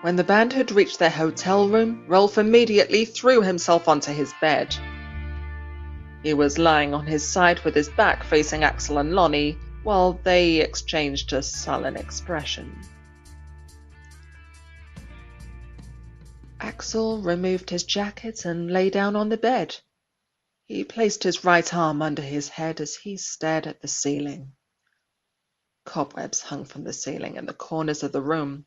When the band had reached their hotel room, Rolf immediately threw himself onto his bed. He was lying on his side with his back facing Axel and Lonnie, while they exchanged a sullen expression. Axel removed his jacket and lay down on the bed. He placed his right arm under his head as he stared at the ceiling. Cobwebs hung from the ceiling in the corners of the room,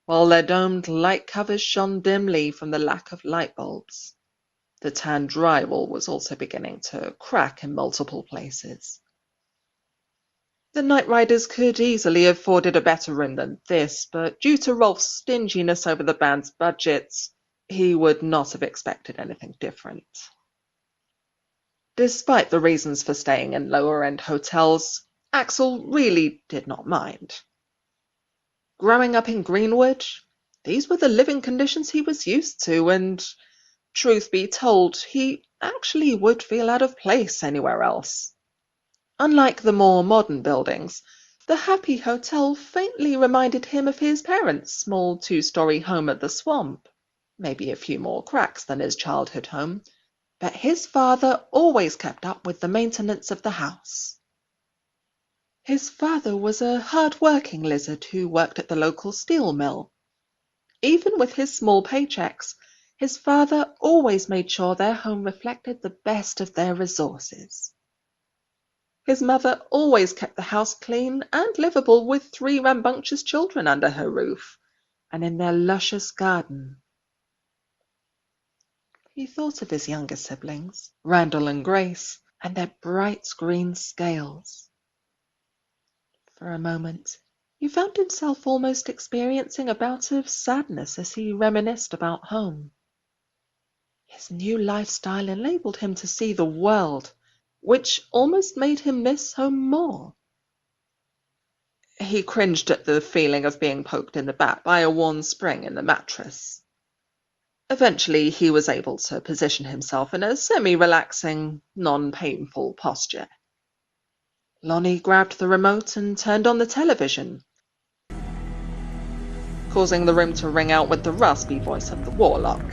while their domed light covers shone dimly from the lack of light bulbs. The tan drywall was also beginning to crack in multiple places. The Nightriders could easily have afforded a better room than this, but due to Rolf's stinginess over the band's budgets, he would not have expected anything different. Despite the reasons for staying in lower-end hotels, Axel really did not mind. Growing up in Greenwood, these were the living conditions he was used to, and, truth be told, he actually would feel out of place anywhere else. Unlike the more modern buildings, the Happy Hotel faintly reminded him of his parents' small two-story home at the swamp. Maybe a few more cracks than his childhood home, but his father always kept up with the maintenance of the house. His father was a hard-working lizard who worked at the local steel mill. Even with his small paychecks, his father always made sure their home reflected the best of their resources. His mother always kept the house clean and livable with 3 rambunctious children under her roof, and in their luscious garden. He thought of his younger siblings, Randall and Grace, and their bright green scales. For a moment, he found himself almost experiencing a bout of sadness as he reminisced about home. His new lifestyle enabled him to see the world, which almost made him miss home more. He cringed at the feeling of being poked in the back by a worn spring in the mattress. Eventually, he was able to position himself in a semi-relaxing, non-painful posture. Lonnie grabbed the remote and turned on the television, causing the room to ring out with the raspy voice of the warlock.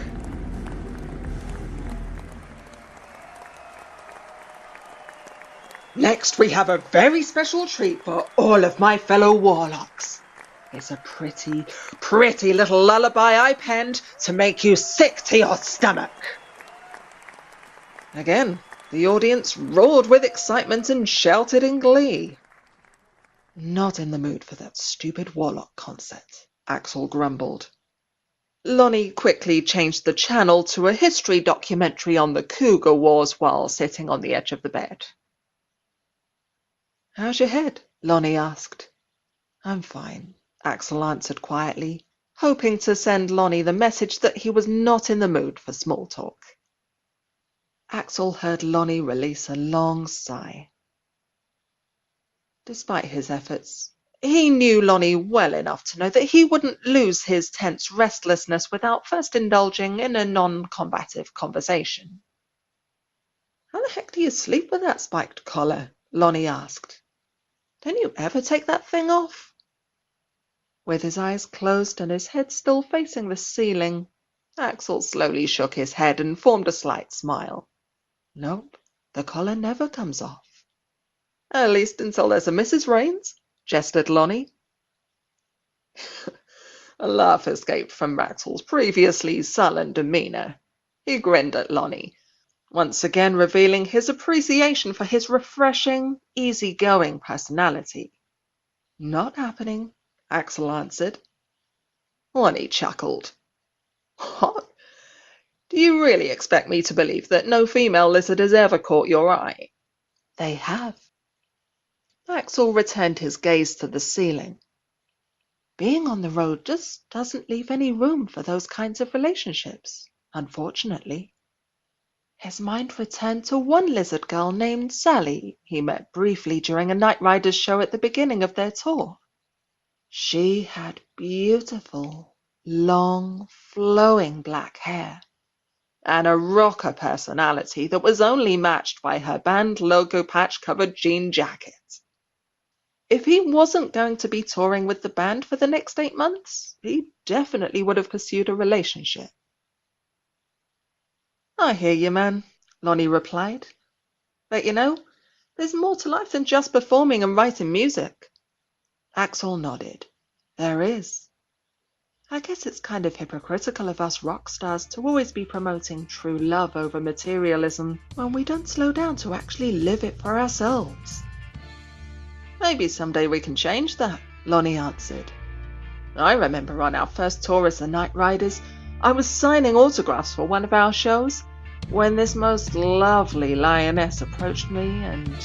Next, we have a very special treat for all of my fellow warlocks. It's a pretty, pretty little lullaby I penned to make you sick to your stomach. Again, the audience roared with excitement and shouted in glee. Not in the mood for that stupid warlock concert, Axel grumbled. Lonnie quickly changed the channel to a history documentary on the Cougar Wars while sitting on the edge of the bed. How's your head? Lonnie asked. I'm fine, Axel answered quietly, hoping to send Lonnie the message that he was not in the mood for small talk. Axel heard Lonnie release a long sigh. Despite his efforts, he knew Lonnie well enough to know that he wouldn't lose his tense restlessness without first indulging in a non-combative conversation. How the heck do you sleep with that spiked collar? Lonnie asked. Don't you ever take that thing off? With his eyes closed and his head still facing the ceiling, Axel slowly shook his head and formed a slight smile. Nope, the collar never comes off. At least until there's a Mrs. Raines, gestured Lonnie. A laugh escaped from Axel's previously sullen demeanour. He grinned at Lonnie, once again revealing his appreciation for his refreshing, easy-going personality. Not happening, Axel answered. Lonnie chuckled. What? Do you really expect me to believe that no female lizard has ever caught your eye? They have. Axel returned his gaze to the ceiling. Being on the road just doesn't leave any room for those kinds of relationships, unfortunately. His mind returned to one lizard girl named Sally he met briefly during a Nightriders show at the beginning of their tour. She had beautiful, long, flowing black hair, and a rocker personality that was only matched by her band logo patch-covered jean jacket. If he wasn't going to be touring with the band for the next 8 months, he definitely would have pursued a relationship. I hear you, man, Lonnie replied. But there's more to life than just performing and writing music. Axel nodded. There is. I guess it's kind of hypocritical of us rock stars to always be promoting true love over materialism when we don't slow down to actually live it for ourselves. Maybe someday we can change that, Lonnie answered. I remember on our first tour as the Nightriders, I was signing autographs for one of our shows when this most lovely lioness approached me and